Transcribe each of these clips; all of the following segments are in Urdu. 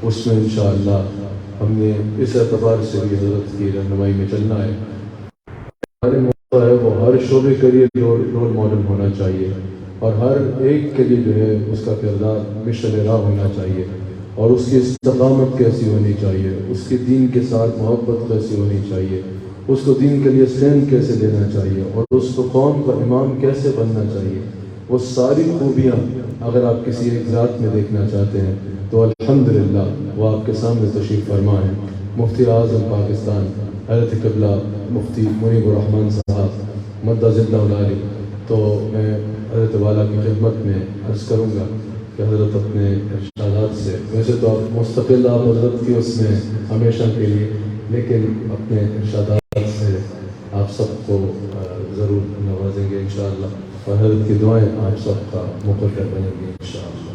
اس میں انشاءاللہ ہم نے اس اعتبار سے بھی حضرت کی رہنمائی میں چلنا ہے. ہمارے موقع ہے وہ ہر شعبے کے لیے رول ماڈل ہونا چاہیے اور ہر ایک کے لیے جو ہے اس کا کردار مشن راہ ہونا چاہیے اور اس کی استقامت کیسی ہونی چاہیے, اس کے دین کے ساتھ محبت کیسی ہونی چاہیے, اس کو دین کے لیے اسٹینڈ کیسے دینا چاہیے اور اس کو قوم کا امام کیسے بننا چاہیے. وہ ساری خوبیاں اگر آپ کسی ایک ذات میں دیکھنا چاہتے ہیں تو الحمدللہ وہ آپ کے سامنے تشریف فرما ہے. مفتی اعظم پاکستان حضرت قبلہ مفتی منیب الرحمن صاحب مدہ ذلہ العالی. تو میں حضرت والا کی خدمت میں عرض کروں گا کہ حضرت اپنے ارشادات سے, ویسے تو آپ مستقل آپ حضرت کی اس میں ہمیشہ کے لیے, لیکن اپنے ارشادات سے آپ سب کو ضرور نوازیں گے انشاءاللہ اور حضرت کی دعائیں آپ سب کا مقرر بنیں گی انشاءاللہ.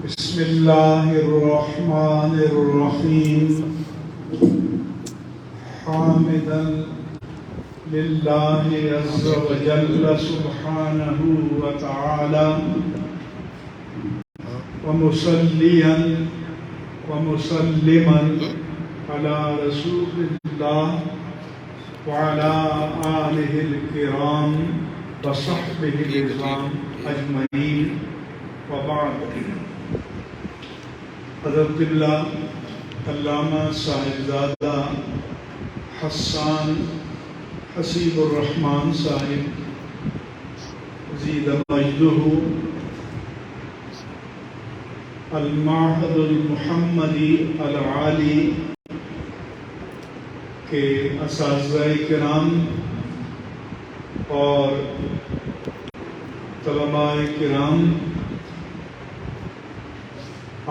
بسم اللہ الرحمن الرحیم حامدا للہ عز وجل سبحانہ وتعالی ومصلیا ومسلما علی رسول اللہ وعلى آلہ الکرام وصحبہ الکرام اجمعین وبعد. حضرت قبلہ علامہ صاحبزادہ حسان حسیب الرحمن صاحب زید مجدہ المعہد المحمدی العالی کے اساتذہ کرام اور طلباء کرام,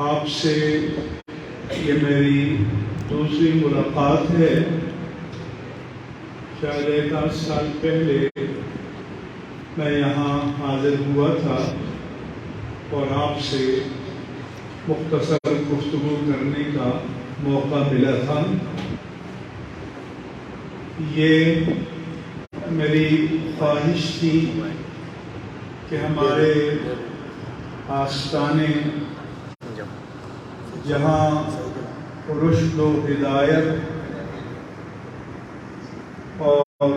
آپ سے یہ میری دوسری ملاقات ہے. شاید 1-8 سال پہلے میں یہاں حاضر ہوا تھا اور آپ سے مختصر گفتگو کرنے کا موقع ملا تھا. یہ میری خواہش تھی کہ ہمارے آستانے جہاں رشد و ہدایت اور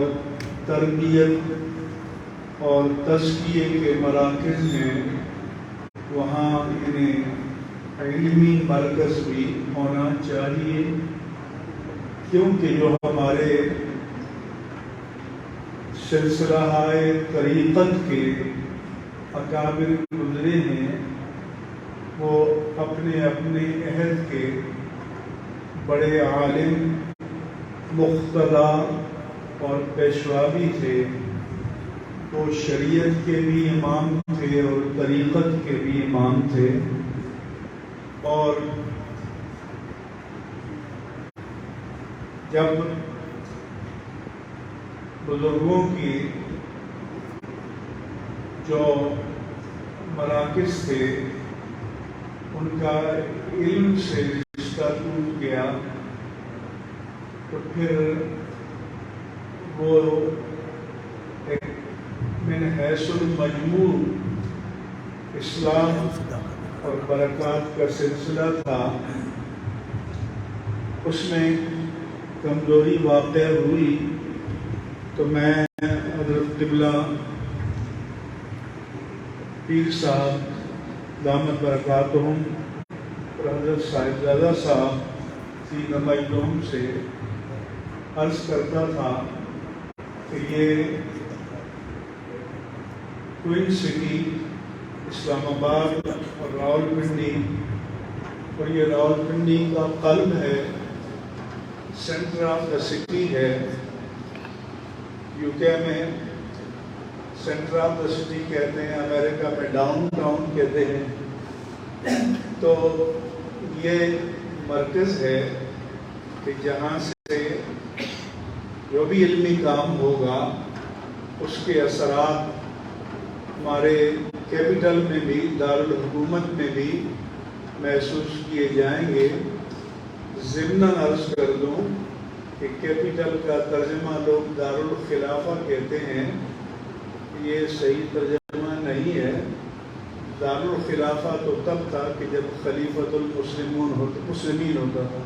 تربیت اور تزکیے کے مراکز ہیں, وہاں انہیں علمی مرکز بھی ہونا چاہیے, کیونکہ جو ہمارے سلسلہ طریقت کے اکابر گزرے ہیں وہ اپنے اپنے عہد کے بڑے عالم, مقتدا اور پیشوا بھی تھے. وہ شریعت کے بھی امام تھے اور طریقت کے بھی امام تھے, اور جب بزرگوں کی جو مراکز تھے ان کا علم سے رشتہ ٹوٹ گیا, تو پھر وہ ایک من حیث المجموع اسلام اور برکات کا سلسلہ تھا, اس میں کمزوری واقع ہوئی. تو میں حضرت قبلہ پیر صاحب دامت برکاتہم اور حضرت صاحبزادہ صاحب سید مجدہم سے عرض کرتا تھا کہ یہ کوئن سٹی اسلام آباد اور راولپنڈی, اور یہ راولپنڈی کا قلب ہے, سینٹر آف دا سٹی ہے, UK میں سینٹر آف دا سٹی کہتے ہیں، امریکہ میں ڈاؤن ٹاؤن کہتے ہیں. تو یہ مرکز ہے کہ جہاں سے جو بھی علمی کام ہوگا اس کے اثرات ہمارے کیپٹل میں بھی، دارالحکومت میں بھی محسوس کیے جائیں گے. ضمناً عرض کر دوں کہ کیپٹل کا ترجمہ لوگ دارالخلافہ کہتے ہیں، یہ صحیح ترجمہ نہیں ہے. دارالخلافہ تو تب تھا کہ جب خلیفۃ المسلمین ہوتا تھا.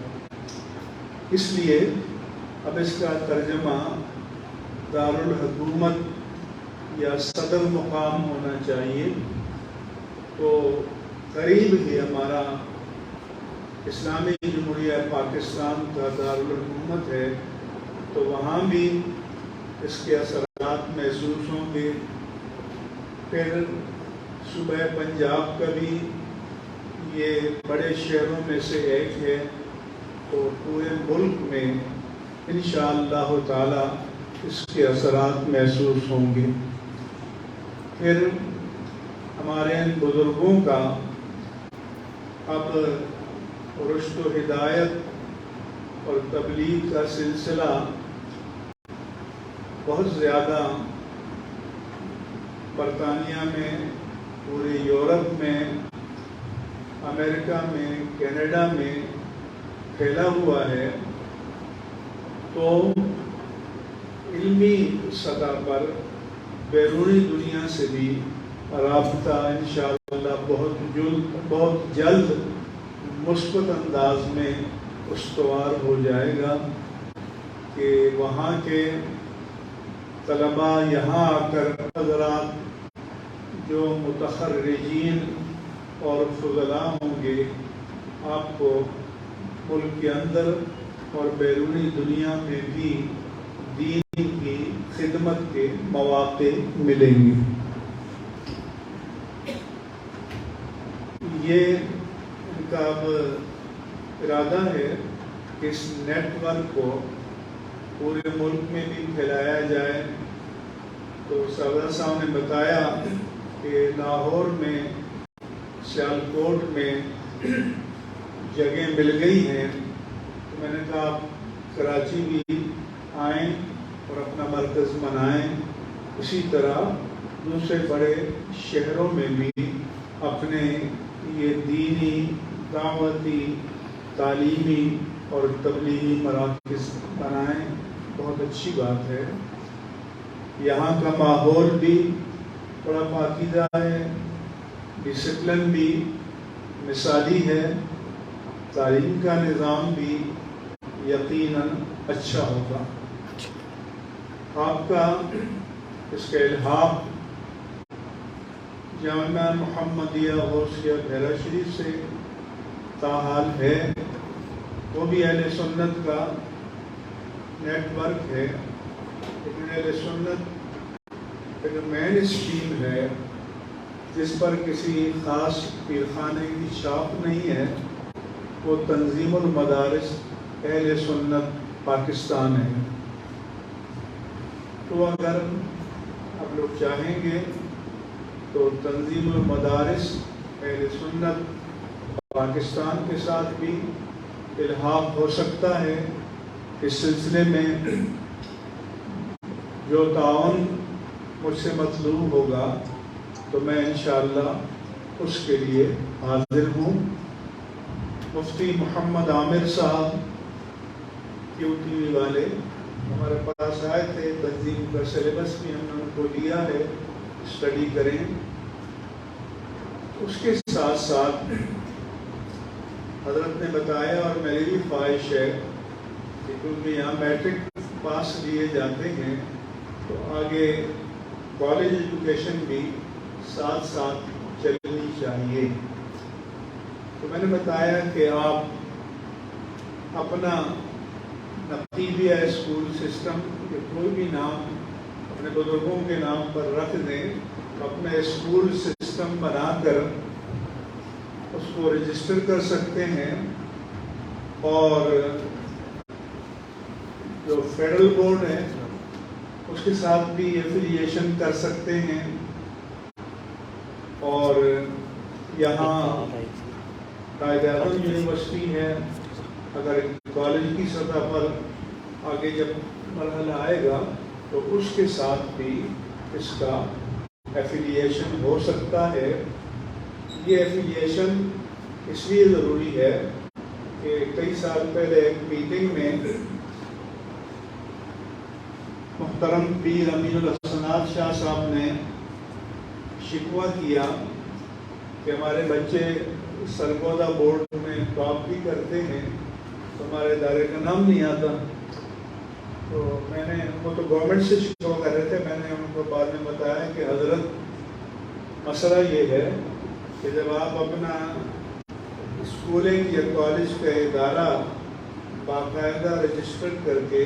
اس لیے اب اس کا ترجمہ دارالحکومت یا صدر مقام ہونا چاہیے. تو قریب ہی ہمارا اسلامی جمہوریہ پاکستان کا دارالحکومت ہے، تو وہاں بھی اس کے اثرات محسوس ہوں گے. پھر صوبہ پنجاب کا بھی یہ بڑے شہروں میں سے ایک ہے، تو پورے ملک میں انشاءاللہ تعالی اس کے اثرات محسوس ہوں گے. پھر ہمارے ان بزرگوں کا اب رشد و ہدایت اور تبلیغ کا سلسلہ بہت زیادہ برطانیہ میں، پورے یورپ میں، امریکہ میں، کینیڈا میں پھیلا ہوا ہے. تو علمی سطح پر بیرونی دنیا سے بھی رابطہ انشاءاللہ بہت جلد مثبت انداز میں استوار ہو جائے گا کہ وہاں کے طلباء یہاں آ کر حضرات جو متخرجین اور فضلاء ہوں گے، آپ کو ملک کے اندر اور بیرونی دنیا میں بھی دین کی خدمت کے مواقع ملیں گے. یہ ان کا اب ارادہ ہے کہ اس نیٹ ورک کو پورے ملک میں بھی پھیلایا جائے. تو صدر صاحب نے بتایا کہ لاہور میں، سیالکوٹ میں جگہ مل گئی ہیں. تو میں نے کہا آپ کراچی بھی آئیں اور اپنا مرکز بنائیں. اسی طرح دوسرے بڑے شہروں میں بھی اپنے یہ دینی، دعوتی، تعلیمی اور تبلیغی مراکز بنائیں. بہت اچھی بات ہے. یہاں کا ماحول بھی بڑا پاکیزہ ہے، ڈسپلن بھی مثالی ہے، تعلیم کا نظام بھی یقیناً اچھا ہوگا. آپ کا اس کا الحاق جامعہ محمدیہ غوثیہ بحیرہ شریف سے تاحال ہے. وہ بھی اہل سنت کا نیٹ ورک ہے، لیکن اہل سنت ایک مین اسٹریم ہے جس پر کسی خاص پیرخانے کی چھاپ نہیں ہے. وہ تنظیم المدارس اہل سنت پاکستان ہے. تو اگر آپ لوگ چاہیں گے تو تنظیم المدارس اہل سنت پاکستان کے ساتھ بھی الحاق ہو سکتا ہے. اس سلسلے میں جو تعاون مجھ سے مطلوب ہوگا تو میں انشاءاللہ اس کے لیے حاضر ہوں. مفتی محمد عامر صاحب QTV والے ہمارے پاس آئے تھے. تنظیم کا سلیبس بھی ہم نے ان کو دیا ہے، اسٹڈی کریں. اس کے ساتھ ساتھ حضرت نے بتایا اور میری بھی خواہش ہے کہ کیونکہ یہاں میٹرک پاس لیے جاتے ہیں تو آگے کالج ایجوکیشن بھی ساتھ ساتھ چلنی چاہیے. تو میں نے بتایا کہ آپ اپنا نقیبیہ اسکول سسٹم کے کوئی بھی نام اپنے بزرگوں کے نام پر رکھ دیں. اپنا اسکول سسٹم بنا کر اس کو رجسٹر کر سکتے ہیں. اور جو فیڈرل بورڈ ہے اس کے ساتھ بھی ایفیلیشن کر سکتے ہیں. اور یہاں قائد اعظم یونیورسٹی ہے. اگر کالج کی سطح پر آگے جب مرحلہ آئے گا تو اس کے ساتھ بھی اس کا ایفیلیشن ہو سکتا ہے. یہ ایفیلیشن اس لیے ضروری ہے کہ کئی سال پہلے ایک میٹنگ میں محترم پیر امین الحسنات شاہ صاحب نے شکوہ کیا کہ ہمارے بچے سرگودا بورڈ میں ٹاپ بھی کرتے ہیں تو ہمارے ادارے کا نام نہیں آتا. تو میں نے وہ تو گورنمنٹ سے شکوہ کر رہے تھے. میں نے ان کو بعد میں بتایا کہ حضرت مسئلہ یہ ہے کہ جب آپ اپنا اسکولنگ یا کالج کا ادارہ باقاعدہ رجسٹر کر کے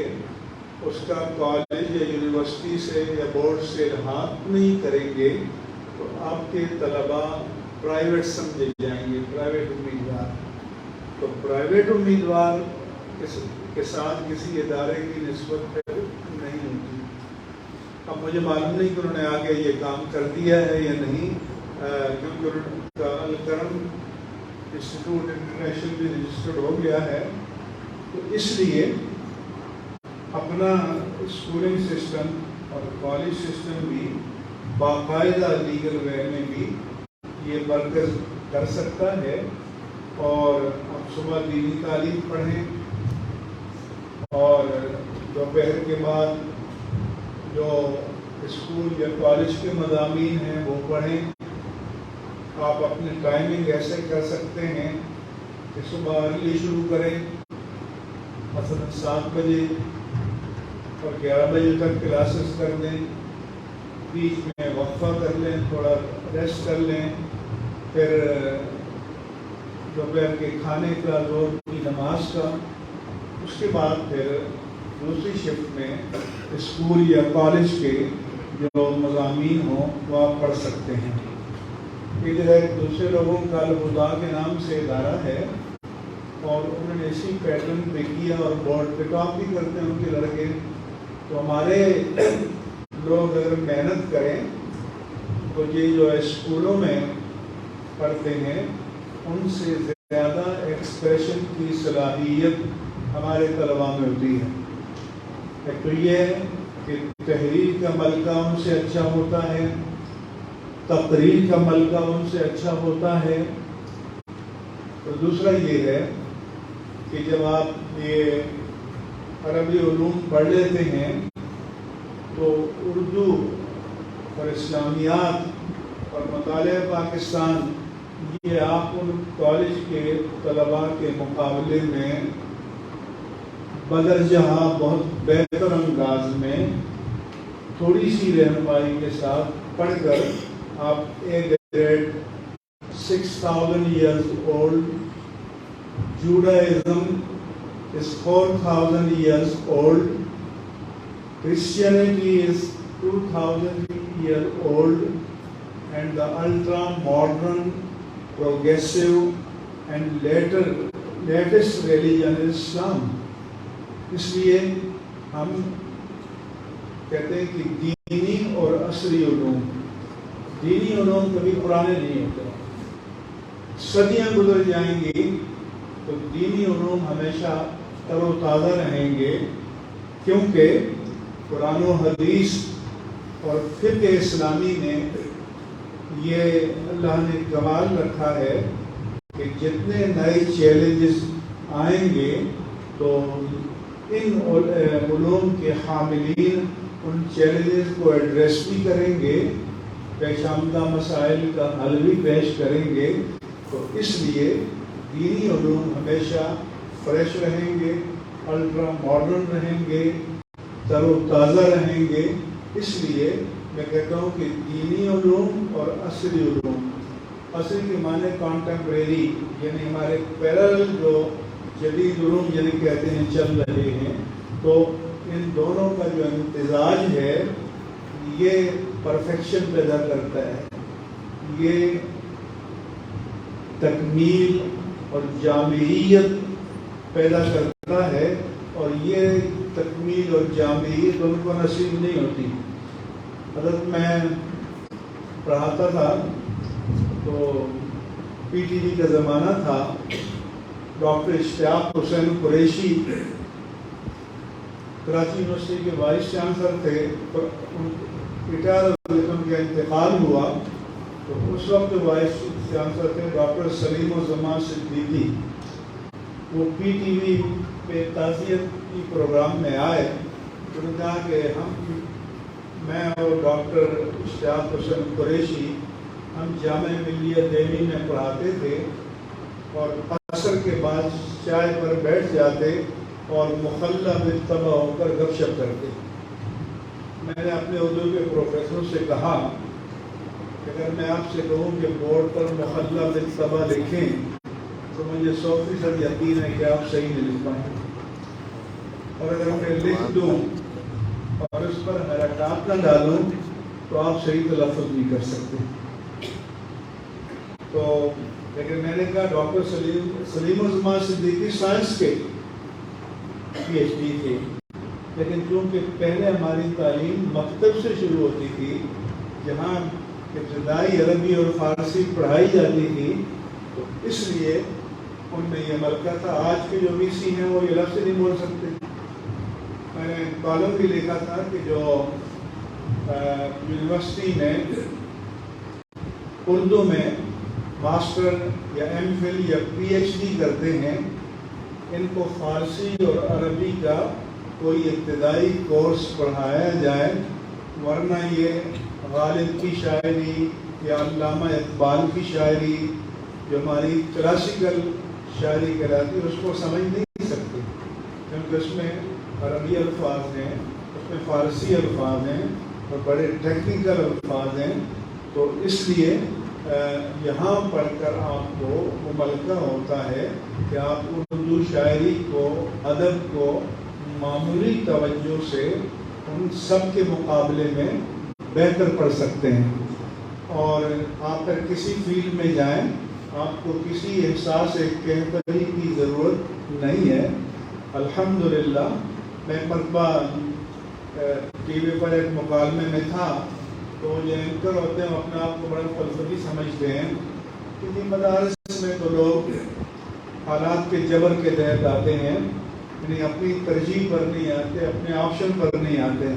اس کا کالج یا یونیورسٹی سے یا بورڈ سے الحاق نہیں کریں گے تو آپ کے طلباء پرائیویٹ سمجھے جائیں گے, پرائیویٹ امیدوار. تو پرائیویٹ امیدوار کے ساتھ کسی ادارے کی نسبت نہیں ہوتی. اب مجھے معلوم نہیں کہ انہوں نے آگے یہ کام کر دیا ہے یا نہیں, کیونکہ ان کا الکرم انسٹیٹیوٹ انٹرنیشنل بھی رجسٹرڈ ہو گیا ہے. تو اس لیے اپنا اسکولنگ سسٹم اور کالج سسٹم بھی باقاعدہ لیگل وے میں بھی یہ مرکز کر سکتا ہے. اور آپ صبح دینی تعلیم پڑھیں اور دوپہر کے بعد جو اسکول یا کالج کے مضامین ہیں وہ پڑھیں. آپ اپنے ٹائمنگ ایسے کر سکتے ہیں کہ صبح ارلی شروع کریں, مثلا 7 بجے اور 11 بجے تک کلاسز کر لیں, بیچ میں وقفہ کر لیں, تھوڑا ریسٹ کر لیں, پھر دوپہر کے کھانے کا, ظہر کی نماز کا, اس کے بعد پھر دوسری شفٹ میں اسکول یا کالج کے جو مضامین ہوں وہ آپ پڑھ سکتے ہیں. یہ جو ہے دوسرے لوگوں کا الہدا کے نام سے ادارہ ہے اور انہوں نے اسی پیٹرن پہ کیا اور بورڈ پہ ٹاپ بھی کرتے ہیں ان کے لڑکے. تو ہمارے لوگ اگر محنت کریں تو یہ جو اسکولوں میں پڑھتے ہیں ان سے زیادہ ایکسپریشن کی صلاحیت ہمارے طلباء میں ہوتی ہے. ایک تو یہ ہے کہ تحریر کا ملکہ ان سے اچھا ہوتا ہے, تقریر کا ملکہ ان سے اچھا ہوتا ہے. اور دوسرا یہ ہے کہ جب آپ یہ عربی علوم پڑھ لیتے ہیں تو اردو اور اسلامیات اور مطالعہ پاکستان یہ آپ ان کالج کے طلباء کے مقابلے میں بدرجہ بہت بہتر انداز میں تھوڑی سی رہنمائی کے ساتھ پڑھ کر آپ ایک grade 6000 years old, Judaism is 4000 years old, Christianity is 2000 years old, and the ultra modern, progressive and latest religion is Islam. اس لیے ہم کہتے ہیں کہ دینی اور عصری علوم, دینی علوم کبھی پرانے نہیں ہوتے. صدیاں گزر جائیں گی تو دینی علوم ہمیشہ تر و تازہ رہیں گے, کیونکہ قرآن و حدیث اور فقہ اسلامی نے یہ اللہ نے کمال رکھا ہے کہ جتنے نئے چیلنجز آئیں گے تو ان علوم کے حاملین ان چیلنجز کو ایڈریس بھی کریں گے, پیش آمدہ مسائل کا حل بھی پیش کریں گے. تو اس لیے دینی علوم ہمیشہ فریش رہیں گے, الٹرا ماڈرن رہیں گے, تر و تازہ رہیں گے. اس لیے میں کہتا ہوں کہ دینی علوم اور عصری علوم, عصری کے معنی کانٹمپریری یعنی ہمارے پیرالل جو جدید علوم یعنی کہتے ہیں چل رہے ہیں, تو ان دونوں کا جو امتزاج ہے یہ پرفیکشن پیدا کرتا ہے, یہ تکمیل اور جامعیت پیدا کرتا ہے. اور یہ تکمیل اور جامعی تو ان کو نصیب نہیں ہوتی. حضرت میں پڑھاتا تھا تو پی ٹی وی کا زمانہ تھا. ڈاکٹر اشتیاق حسین قریشی کراچی یونیورسٹی کے وائس چانسلر تھے. ریٹائر ہوئے تو ان کا انتقال ہوا تو اس وقت وائس چانسلر تھے ڈاکٹر سلیم الزمان صدیقی. وہ پی ٹی وی پہ تعزیت کی پروگرام میں آئے. انہوں نے کہا کہ میں اور ڈاکٹر اشتیاق حسین قریشی ہم جامعہ ملیہ دہلی میں پڑھاتے تھے اور عصر کے بعد چائے پر بیٹھ جاتے اور مخلہ بالطبع ہو کر گپ شپ کرتے. میں نے اپنے اردو کے پروفیسر سے کہا کہ اگر میں آپ سے کہوں کہ بورڈ پر مخلہ بالطبع لکھیں تو مجھے 100% یقین ہے کہ آپ صحیح نہیں لکھ پائیں گے. اور اگر میں لکھ دوں اور اس پر حرکات نہ ڈالوں تو آپ صحیح تلفظ نہیں کر سکتے. تو لیکن میں نے کہا ڈاکٹر سلیم الزمان صدیقی سائنس کے پی ایچ ڈی تھے لیکن چونکہ پہلے ہماری تعلیم مکتب سے شروع ہوتی تھی جہاں ابتدائی عربی اور فارسی پڑھائی جاتی تھی تو اس لیے ان میں یہ ملکہ تھا. آج کے جو وی سی ہیں وہ یہ لفظ نہیں بول سکتے. میں نے کالم بھی لکھا تھا کہ جو یونیورسٹی میں اردو میں ماسٹر یا ایم فل یا پی ایچ ڈی کرتے ہیں ان کو فارسی اور عربی کا کوئی ابتدائی کورس پڑھایا جائے ورنہ یہ غالب کی شاعری یا علامہ اقبال کی شاعری جو ہماری کلاسیکل شاعری کہلاتی ہے اس کو سمجھ نہیں سکتے کیونکہ اس میں عربی الفاظ ہیں اس میں فارسی الفاظ ہیں اور بڑے ٹیکنیکل الفاظ ہیں. تو اس لیے یہاں پڑھ کر آپ کو وہ ملکہ ہوتا ہے کہ آپ اردو شاعری کو ادب کو معمولی توجہ سے ان سب کے مقابلے میں بہتر پڑھ سکتے ہیں. اور آپ اگر کسی فیلڈ میں جائیں آپ کو کسی احساس کہتری کی ضرورت نہیں ہے. الحمدللہ میں مرتبہ ٹی وی پر ایک مکالمے میں تھا تو جو اینکر ہوتے ہیں اپنے آپ کو بڑا فلسفی سمجھتے ہیں کیونکہ مدارس میں تو لوگ حالات کے جبر کے تحت آتے ہیں یعنی اپنی ترجیح پر نہیں آتے اپنے آپشن پر نہیں آتے.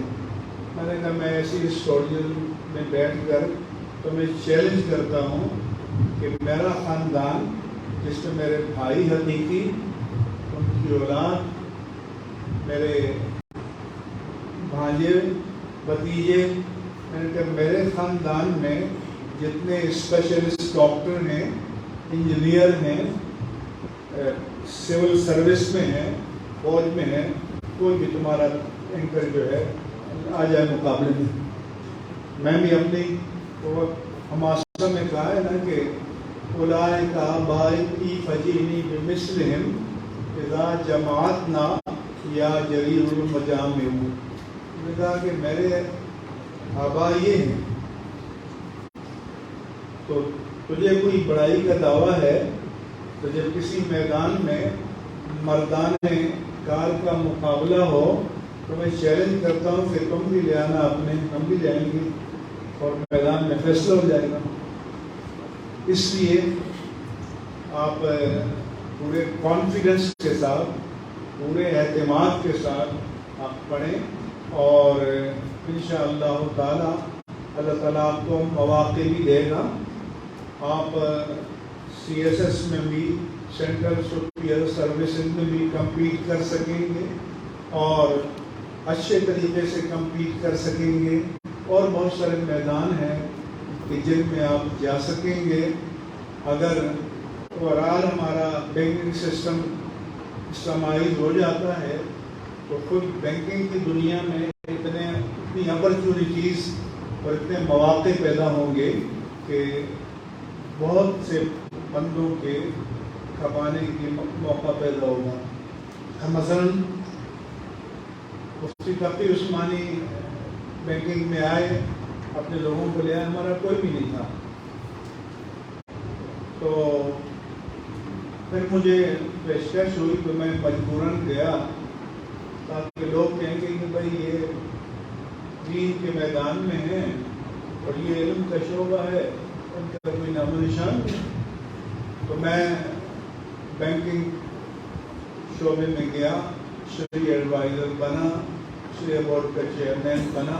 میں نے کہا میں ایسی اسٹوڈیو میں بیٹھ کر تو میں چیلنج کرتا ہوں کہ میرا خاندان جس میں میرے بھائی حقیقی ان کی اولاد میرے بھانجے بھتیجے میں نے کہا میرے خاندان میں جتنے اسپیشلسٹ ڈاکٹر ہیں انجینئر ہیں سول سروس میں ہیں فوج میں ہیں کوئی بھی تمہارا اینکر جو ہے آ جائے مقابلے میں. میں بھی اپنی حماسہ میں کہا ہے نا کہ اولئک آبائی فجینی بمثلہم اذا جماعتنا یا جریر المجامع. نے کہا کہ میرے آبا یہ ہیں تو تجھے کوئی بڑائی کا دعویٰ ہے تو جب کسی میدان میں مردان کار کا مقابلہ ہو تو میں چیلنج کرتا ہوں کہ تم بھی لے آنا اپنے ہم بھی لے آئیں گے اور میدان میں فیصلہ ہو جائے گا. اس لیے آپ پورے کانفیڈنس کے ساتھ پورے اعتماد کے ساتھ آپ پڑھیں اور انشاءاللہ تعالی اللہ تعالیٰ آپ کو مواقع بھی دے گا. آپ سی ایس ایس میں بھی سینٹرل سپیریئر سروسز میں بھی کمپیٹ کر سکیں گے اور اچھے طریقے سے کمپیٹ کر سکیں گے اور بہت سارے میدان ہیں کہ جن میں آپ جا سکیں گے. اگر اوورآل ہمارا بینکنگ سسٹم اسلامائز ہو جاتا ہے تو خود بینکنگ کی دنیا میں اتنی اپرچونیٹیز اور اتنے مواقع پیدا ہوں گے کہ بہت سے بندوں کے کمانے کی موقع پیدا ہوگا. مثلاً مفتی تقی عثمانی بینکنگ میں آئے اپنے لوگوں کو لے آئے ہمارا کوئی بھی نہیں تھا. تو پھر مجھے پیشکش ہوئی تو میں مجبوراً گیا تاکہ لوگ کہیں گے کہ بھائی یہ دین کے میدان میں ہیں اور یہ علم کا شعبہ ہے، ان کا کوئی نام و نشان نہیں۔ تو میں بینکنگ شعبے میں گیا، شرعی ایڈوائزر بنا، شرعی بورڈ کا چیئرمین بنا،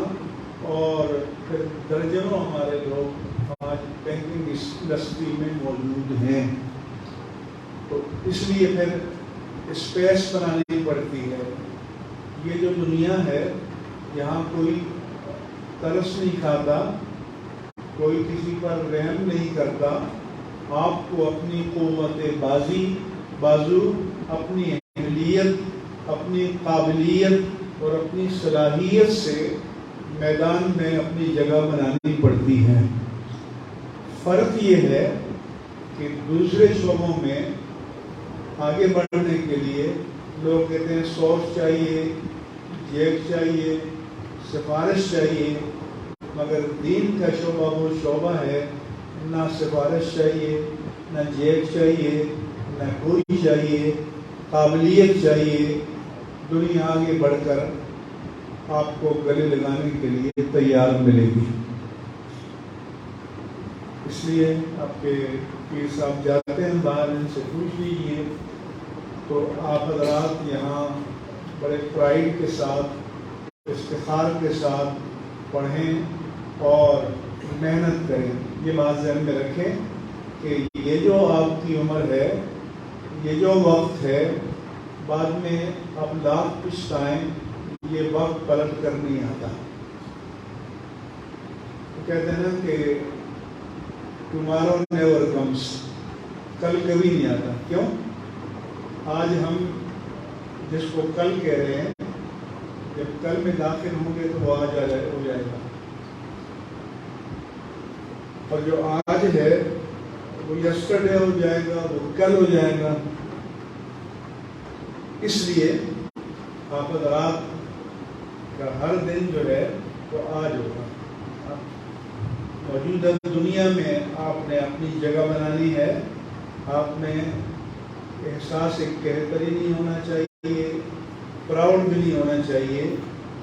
اور پھر درجنوں ہمارے لوگ آج بینکنگ انڈسٹری میں موجود ہیں۔ تو اس لیے پھر اسپیس بنانی پڑتی ہے۔ یہ جو دنیا ہے یہاں کوئی ترس نہیں کھاتا، کوئی کسی پر رحم نہیں کرتا۔ آپ کو اپنی قوت بازو، اپنی اہلیت، اپنی قابلیت اور اپنی صلاحیت سے میدان میں اپنی جگہ بنانی پڑتی ہے۔ فرق یہ ہے کہ دوسرے شعبوں میں آگے بڑھنے کے لیے لوگ کہتے ہیں سورس چاہیے، جیک چاہیے، سفارش چاہیے، مگر دین کا شعبہ وہ شعبہ ہے نہ سفارش چاہیے، نہ جیک چاہیے، نہ کوئی چاہیے، قابلیت چاہیے۔ دنیا آگے بڑھ کر آپ کو گلے لگانے کے لیے تیار ملے گی۔ اس لیے آپ کے پیر صاحب جاتے ہیں باہر، ان سے پوچھ لیجیے تو آپ حضرات یہاں بڑے پرائڈ کے ساتھ، افتخار کے ساتھ پڑھیں اور محنت کریں۔ یہ بات ذہن میں رکھیں کہ یہ جو آپ کی عمر ہے، یہ جو وقت ہے، بعد میں آپ لاکھ پچھتائیں، یہ وقت پلٹ کر نہیں آتا۔ وہ کہتے ہیں نا کہ ٹمارو نیور کمس، کل کبھی نہیں آتا۔ کیوں؟ آج ہم جس کو کل کہہ رہے ہیں، جب کل میں داخل ہوں گے تو وہ آج ہو جائے گا، اور جو آج ہے وہ یسٹرڈے ہو جائے گا، وہ کل ہو جائے گا۔ اس لیے آپ حضرات کا ہر دن جو ہے وہ آج ہوگا۔ موجودہ دنیا میں آپ نے اپنی جگہ بنانی ہے۔ آپ میں احساس ایک کہتری نہیں ہونا چاہیے، پراؤڈ بھی نہیں ہونا چاہیے۔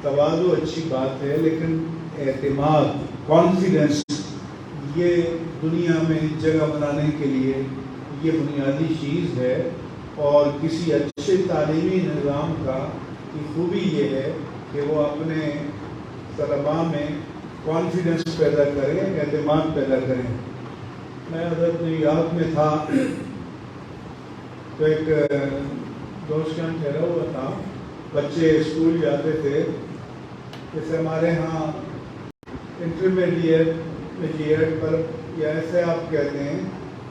تواضع اچھی بات ہے، لیکن اعتماد، کانفیڈنس، یہ دنیا میں جگہ بنانے کے لیے یہ بنیادی چیز ہے۔ اور کسی اچھے تعلیمی نظام کا کی خوبی یہ ہے کہ وہ اپنے طلباء میں کانفیڈنس پیدا کریں، اعتماد پیدا کریں۔ میں ادھر نیو یارک میں تھا تو ایک دوست یہاں ٹھہرا ہوا تھا، بچے اسکول جاتے تھے، جیسے ہمارے ہاں انٹرمیڈیٹ پر یا ایسے آپ کہتے ہیں،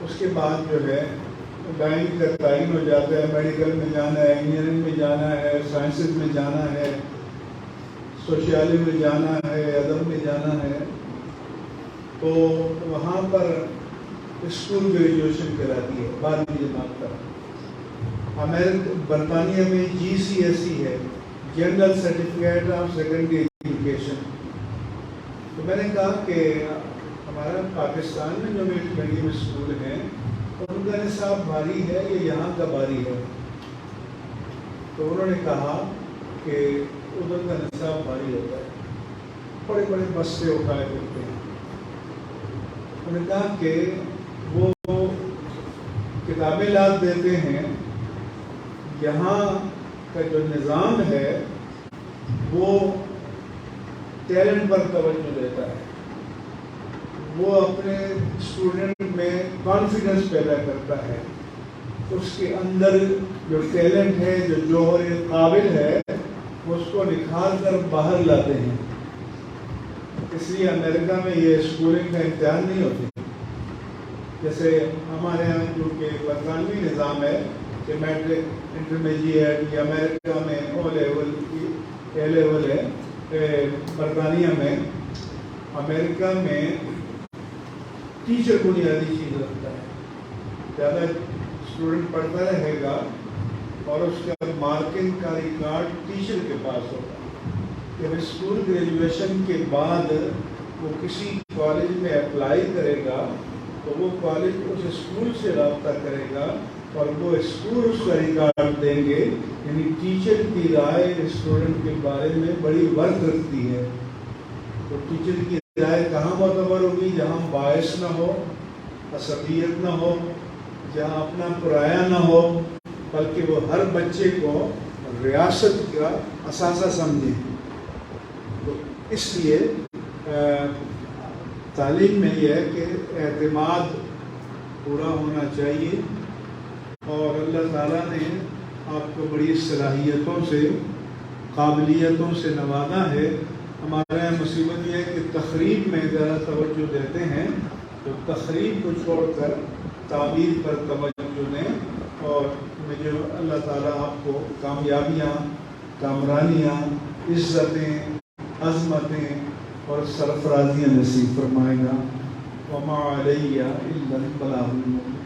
اس کے بعد جو ہے لائن کا تعین ہو جاتا ہے، میڈیکل میں جانا ہے، انجینئرنگ میں جانا ہے، سائنسز میں جانا ہے، سوشیالوجی میں جانا ہے، ادب میں جانا ہے، تو وہاں پر اسکول گریجویشن کراتی ہے 12ویں جماعت پر۔ برطانیہ میں GCSE ہے، general certificate of secondary education. تو میں نے کہا کہ ہمارا پاکستان میں جو میڈیم اسکول ہیں ان کا نصاب بھاری ہے یا یہاں کا بھاری ہے؟ تو انہوں نے کہا کہ ادھر کا نصاب بھاری ہوتا ہے، بڑے بڑے بستے اٹھائے کرتے ہیں۔ انہوں نے کہا کہ وہ کتابیں لاد دیتے ہیں، یہاں کا جو نظام ہے وہ ٹیلنٹ پر توجہ دیتا ہے، وہ اپنے اسٹوڈنٹ میں کانفیڈنس پیدا کرتا ہے، اس کے اندر جو ٹیلنٹ ہے، جو جوہر قابل ہے، وہ اس کو نکھار کر باہر لاتے ہیں۔ اس لیے امریکہ میں یہ اسکولنگ کا امتحان نہیں ہوتی، جیسے ہمارے یہاں جو کہ برطانوی نظام ہے کہ میٹرک، انٹرمیڈیٹ، یا امریکہ میں او لیول کی اے لیول ہے، برطانیہ میں، امریکہ میں ٹیچر بنیادی چیز رکھتا ہے، زیادہ اسٹوڈنٹ پڑھتا رہے گا اور اس کا مارکنگ کا ریکارڈ ٹیچر کے پاس ہوگا۔ جب اسکول گریجویشن کے بعد وہ کسی کالج میں اپلائی کرے گا تو وہ کالج اس اسکول سے رابطہ کرے گا اور وہ اسکول اس کا ریکارڈ دیں گے. یعنی ٹیچر کی رائے اسٹوڈنٹ کے بارے میں بڑی ورک رکھتی ہے. تو ٹیچر کی رائے کہاں معتبر ہوگی؟ جہاں باعث نہ ہو، عصبیت نہ ہو، جہاں اپنا پرایا نہ ہو، بلکہ وہ ہر بچے کو ریاست کا اثاثہ سمجھے. تو اس لیے تعلیم میں یہ ہے کہ اعتماد پورا ہونا چاہیے. اور اللہ تعالیٰ نے آپ کو بڑی صلاحیتوں سے، قابلیتوں سے نوازا ہے. ہمارے یہاں مصیبت یہ ہے کہ تقریب میں ذرا توجہ دیتے ہیں، تو تقریب کو چھوڑ کر تعبیر پر توجہ دیں. اور مجھے اللہ تعالیٰ آپ کو کامیابیاں، کامرانیاں، عزتیں، عظمتیں اور سرفرازیاں نصیب فرمائے گا. وما علیہ الا البلاغ المبین.